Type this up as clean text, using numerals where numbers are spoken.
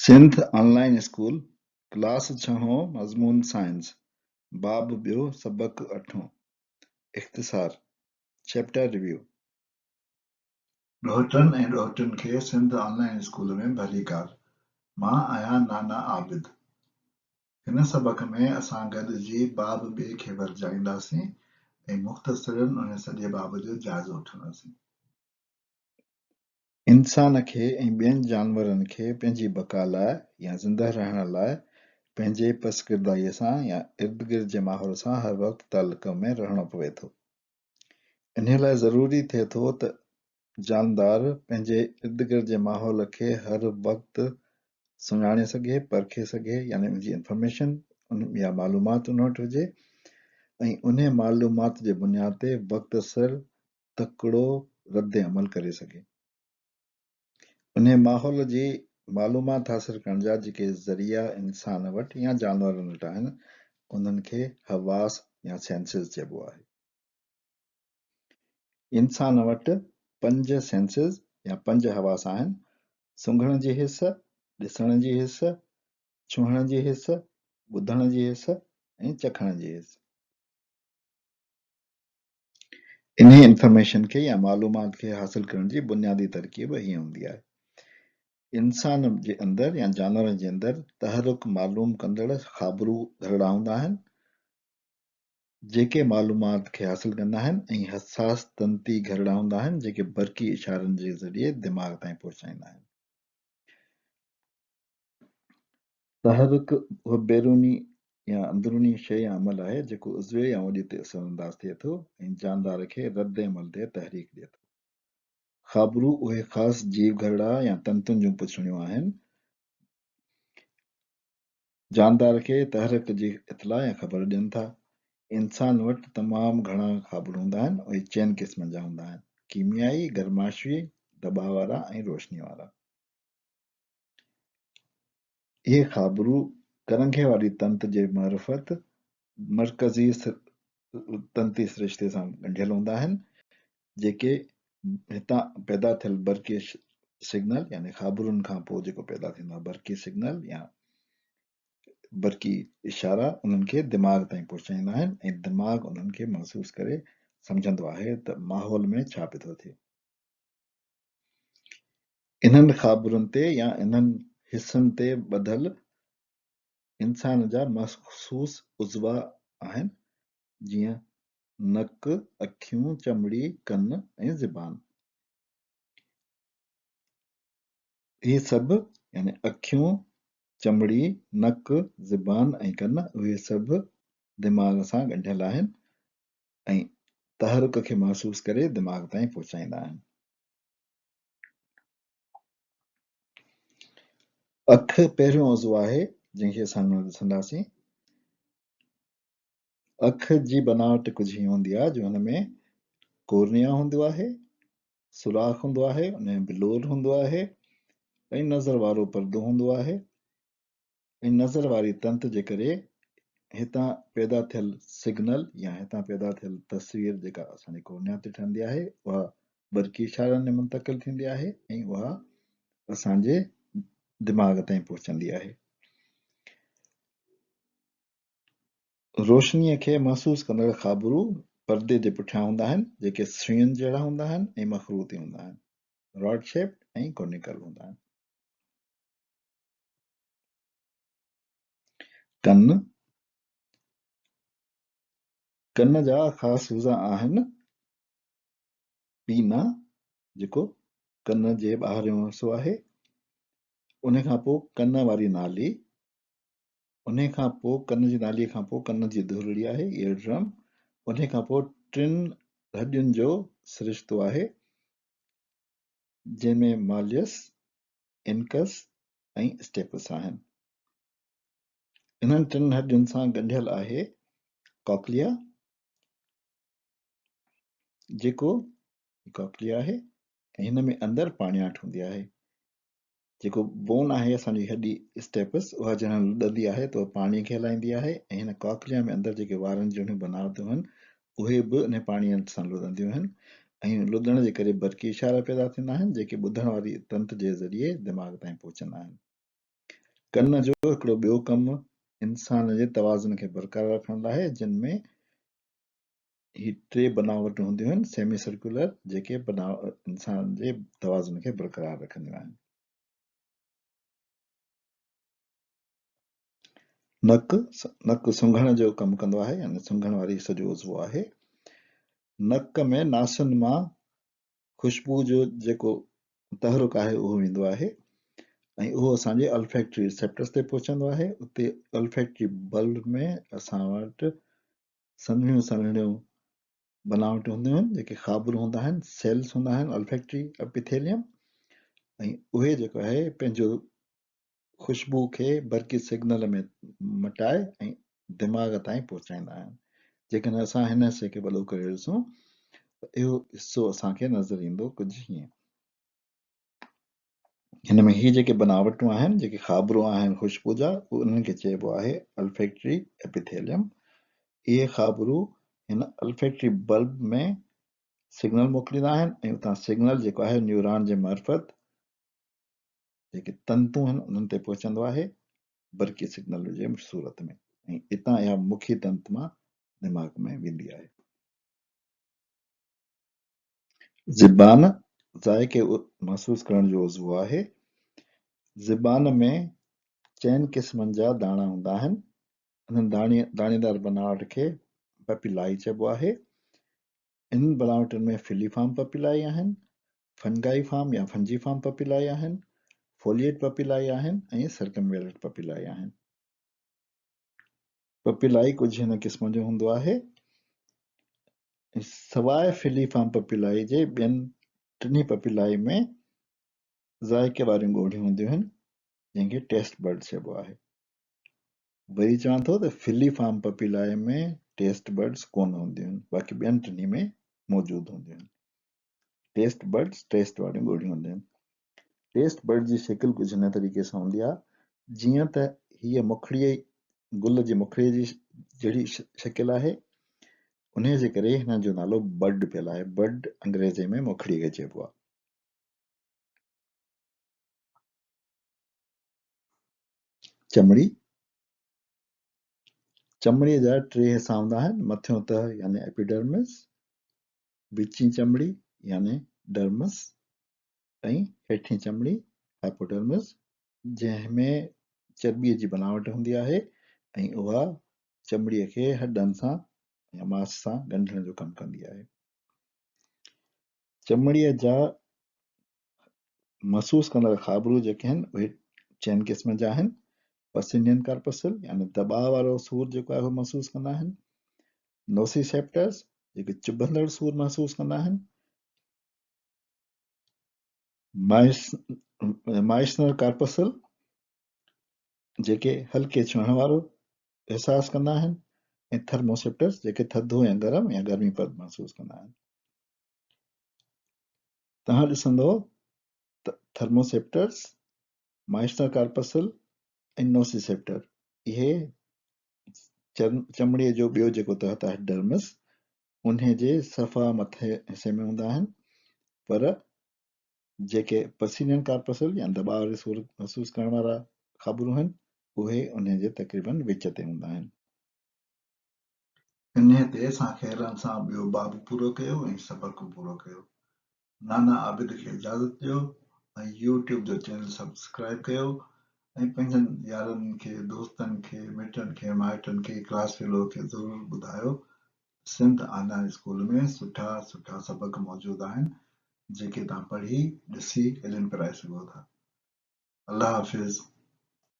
Sindh online school class 6 मज़मून science बाब ॿियो सबक़ 8 इख़्तिसार चैप्टर रिव्यू ॾोहटनि ऐं ॾोहटियुनि खे सिंध ऑनलाइन स्कूल में भली कर। मां आहियां नाना आबिद। हिन सबक़ में असां गॾिजी बाब ॿिए खे वरजाईंदासीं ऐं मुख़्तसरन उन सॼे बाब जो जाइज़ो वठंदासीं। इंसान खे ऐं ॿियनि जानवरनि खे पंहिंजी बका लाइ या ज़िंदह रहण लाइ पंहिंजे पसगिरदाईअ सां या इर्द गिर्द जे माहौल सां हर वक़्तु तालुक़ में रहणो पवे थो। इन लाइ ज़रूरी थिए थो त जानदार पंहिंजे इर्द गिर्द जे माहौल खे हर वक़्तु सुञाणे सघे, परखे सघे, यानी उनजी इंफॉर्मेशन या मालूमात उन वटि हुजे ऐं उन मालूमात जे बुनियाद ते वक़्तसर तकिड़ो रद्द अमल करे सघे। उन माहौल जी मालूमात हासिल करण जा जेके ज़रिया इंसान वटि या जानवरनि वटि आहिनि उन्हनि खे हवास या सेंसिस चइबो आहे। इंसान वटि 5 सेंसिस या 5 हवास आहिनि: सुंघण जी हिस, ॾिसण जी हिस, छुहण जी हिस, ॿुधण जी हिस ऐं चखण जी हिस। इन इंफॉर्मेशन खे या मालूमात खे हासिल करण जी बुनियादी तरकीब हीअं हूंदी आहे। इंसान जे अंदरि या जानवरनि जे अंदरि तहरुक मालूम कंदड़ ख़ाबरू घरड़ा हूंदा आहिनि जेके मालूमात खे हासिल कंदा आहिनि ऐं हसास तंती घरड़ा हूंदा आहिनि जेके बरक़ी इशारनि जे ज़रिए दिमाग़ ताईं पहुचाईंदा आहिनि। तहरुक उहो बैरूनी या अंदरूनी शइ या अमल आहे जेको उज़वे या ओॾी ते असरअंदाज़ थिए थो ऐं जानदार खे रद्द अमल ते तहरीक ॾिए थो। ख़ाबरू उहे ख़ासि जीव घरड़ा या तंतुनि जूं पुछड़ियूं आहिनि जानदार खे तहरुक जी इतला या ख़बर ॾियनि था। इंसान वटि तमामु घणा ख़ाबरू हूंदा आहिनि। उहे 4 क़िस्मनि जा हूंदा आहिनि: कीमियाई, गर्माशवी, दॿाउ वारा ऐं रोशनी वारा। इहे ख़ाबरू करंघे वारी तंत जे मारिफत मरकज़ी तंती सिरिश्ते सां ॻंढियल हूंदा आहिनि जेके हितां पैदा थियल बरक़ी सिग्नल यानी ख़ाबरुनि खां पोइ जेको पैदा थींदो आहे बरक़ी सिग्नल या बरक़ी इशारा उन्हनि खे दिमाग़ ताईं पहुचाईंदा आहिनि ऐं दिमाग़ उन्हनि खे महसूस करे सम्झंदो आहे त माहौल में छा पियो थो थिए। इन्हनि ख़ाबरुनि ते या इन्हनि हिसनि ते ॿधल इंसान जा मख़सूस उज़वा आहिनि जीअं नक, अखियूं, चमड़ी, कन ऐं ज़बान। इहे सभु यानी अखियूं, चमड़ी, नक, ज़बान ऐं कन उहे सभु दिमाग़ सां ॻंढियल आहिनि ऐं तहरुक खे महसूस करे दिमाग़ ताईं पहुचाईंदा आहिनि। अख पहिरियों उज़वो आहे जंहिंखे असां ॾिसंदासीं। अख जी बनावट कुझु हीअं हूंदी आहे जो हुन में कोर्निया हूंदो आहे, सुराख हूंदो आहे, उन में बिलोर हूंदो आहे ऐं नज़र वारो परदो हूंदो आहे ऐं नज़र वारी तंत जे करे हितां पैदा थियल सिग्नल या हितां पैदा थियल तस्वीर जेका असांजी कोर्निया ते ठहंदी आहे उहा बरक़ी इशारनि में मुंतक़िल थींदी आहे ऐं उहा असांजे दिमाग़ ताईं पहुचंदी आहे। रोशनीअ खे महसूस कंदड़ ख़ाबरू परदे जे पुठियां हूंदा आहिनि जेके सुइयुनि जहिड़ा हूंदा आहिनि ऐं मख़रूती हूंदा आहिनि, रॉड शेप ऐं कोनिकल हूंदा आहिनि। कन जा ख़ासि हुज़ा आहिनि पीना जेको कन जे ॿाहिरियों हिसो आहे, उन खां पोइ कन वारी नाली, उन खां पोइ कन जी नालीअ खां पोइ कन जी धुरड़ी आहे इयर ड्रम, उन खां पोइ 3 हॾियुनि जो सिरिश्तो आहे जंहिंमें मालियस, इनकस ऐं स्टेपस आहिनि। इन्हनि 3 हॾियुनि सां ॻंढियल आहे कॉक्लिया जेको कॉक्लिया आहे ऐं हिन में अंदरि पाणियाठ हूंदी आहे। जेको बोन आहे असांजी हॾी स्टेपस उहा ॼण लुॾंदी आहे त उहा पाणीअ खे हलाईंदी आहे ऐं हिन कॉक्लिया में अंदरि जेके वारनि जूं बनावटूं आहिनि उहे बि इन पाणीअ सां लुॾंदियूं आहिनि ऐं लुॾण जे करे बरक़ी इशारा पैदा थींदा आहिनि जेके ॿुधण वारी तंत जे ज़रिए दिमाग़ ताईं पहुचंदा आहिनि। कन जो हिकिड़ो ॿियो कमु इंसान जे तवाज़ुन खे बरक़रार रखण लाइ आहे, जिन में ही टे बनावटूं हूंदियूं आहिनि सेमी सर्कुलर, जेके इंसान जे तवाज़ुन खे बरक़रार रखंदियूं आहिनि। नक सुंघण जो कमु कंदो आहे, यानी सुंघण वारी सॼो उज़वो आहे। नक में नासुनि मां ख़ुशबू जो जेको तहरुक आहे उहो वेंदो आहे ऐं उहो असांजे अल्फैक्टरी रिसेप्टर्स ते पहुचंदो आहे। उते अल्फैक्टरी बल्ब में असां वटि सन्हड़ियूं सन्हड़ियूं बनावटूं हूंदियूं आहिनि, जेके ख़ाबरू हूंदा आहिनि, सेल्स हूंदा आहिनि अल्फैक्टरी एपिथेलियम, ऐं उहे जेको आहे पंहिंजो ख़ुशबू खे बरक़ी सिग्नल में मटाए ऐं दिमाग़ ताईं पहुचाईंदा आहिनि। जेकॾहिं असां हिन हिसे खे वॾो करे ॾिसूं त इहो हिसो असांखे नज़र ईंदो कुझु हीअं। हिन में ही जेके बनावटूं आहिनि, जेके ख़ाबरू आहिनि ख़ुशबू जा, उन्हनि खे चइबो आहे अल्फैक्टरी एपिथेलियम। इहे ख़ाबरू हिन अल्फैक्टरी बल्ब में सिग्नल मोकिलींदा आहिनि ऐं उतां सिग्नल जेको आहे न्यूरॉन जे मार्फत जेके तंतू आहिनि उन्हनि ते पहुचंदो आहे बरक़ी सिग्नल जे सूरत में, ऐं हितां इहा मुखी तंत मां दिमाग़ में वेंदी आहे। ज़बान ज़ाइके महसूस करण जो उज़वो आहे। ज़बान में चइनि क़िस्मनि जा दाणा हूंदा आहिनि। उन्हनि दाणेदार बनावट खे पपिलाई चइबो आहे। इन बनावटुनि में फिलीफार्म पपिलाई आहिनि, फंगाई फार्म या फंजी फार्म पपिलाई आहिनि, फोलिएट पपिलाई आहिनि ऐं सर्कमवेलेंट पपिलाई आहिनि। पपिलाई कुझु हिन क़िस्म जो हूंदो आहे। सवाइ फिलीफार्म पपिलाई जे ॿियनि टिनी पपिलाई में ज़ाइके वारियूं ॻोढ़ियूं हूंदियूं आहिनि, जंहिंखे टेस्ट बर्ड चइबो आहे। वरी चवां थो त फिलीफार्म पपिलाई में टेस्ट बर्ड्स कोन हूंदियूं आहिनि, बाक़ी ॿियनि टिनी में मौजूदु हूंदियूं आहिनि। टेस्ट बर्ड्स टेस्ट वारियूं ॻोढ़ियूं हूंदियूं आहिनि। टेस्ट बर्ड जी शिकिल कुझु हिन तरीक़े सां हूंदी आहे, जीअं त हीअ मुखड़ीअ गुल जी मुखड़ीअ जी जहिड़ी शिकिल आहे, उन जे करे हिन जो नालो बर्ड पियल आहे। बर्ड अंग्रेज़ी में मुखड़ीअ खे चइबो आहे। चमड़ी चमड़ीअ जा टे हिसा हूंदा आहिनि, मथियों तह यानी एपिडर्मिस, विची चमड़ी यानी डर्मस ऐं हेठीं चमड़ी हाइपोडर्मिस, जंहिंमें चर्ॿीअ जी बनावट हूंदी आहे ऐं उहा चमड़ीअ खे हॾनि सां या मांस सां ॻंढण जो कमु कंदी आहे। चमड़ीअ जा महसूस कंदड़ ख़ाबरू जेके आहिनि उहे चइनि क़िस्मनि जा आहिनि। पसिनियन कार्पसल यानी दॿाउ वारो सूर जेको आहे उहो महसूस कंदा आहिनि। नोसिसेप्टर्स जेके चुभंदड़ सूर महसूस कंदा आहिनि। माइसनर कार्पसल जेके हल्के छुहण वारो एहसास कंदा आहिनि, ऐं थर्मोसेप्टर्स जेके थधो या गरम या गर्मीपद महसूस कंदा आहिनि। तव्हां ॾिसंदो त थर्मोसेप्टर्स, माइसनर कार्पसल ऐं नोसिसेप्टर इहे चमड़ीअ जो ॿियो जेको तहत आहे डर्मस, उन जे सफ़ा मथे हिसे में हूंदा आहिनि, पर जेके पसीनियन कार्पसल या दॿाउ वारे सूर महसूस करण वारा ख़ाबरू आहिनि उहे उन जे तक़रीबन विच ते हूंदा आहिनि। इन ते असां ख़ैरनि सां ॿियो बाब पूरो कयो ऐं सबक़ पूरो कयो। नाना आबिद खे इजाज़त ॾियो ऐं यूट्यूब जो चैनल सब्सक्राइब कयो ऐं पंहिंजनि यारनि खे, दोस्तनि खे, मिटनि खे, माइटनि खे, क्लास फेलो खे ज़रूरु ॿुधायो। सिंध ऑनलाइन स्कूल में सुठा सुठा सबक़ मौजूदु आहिनि, जेके तव्हां पढ़ी ॾिसी इल्मु कराए सघो था। अल्लाह हाफ़िज़।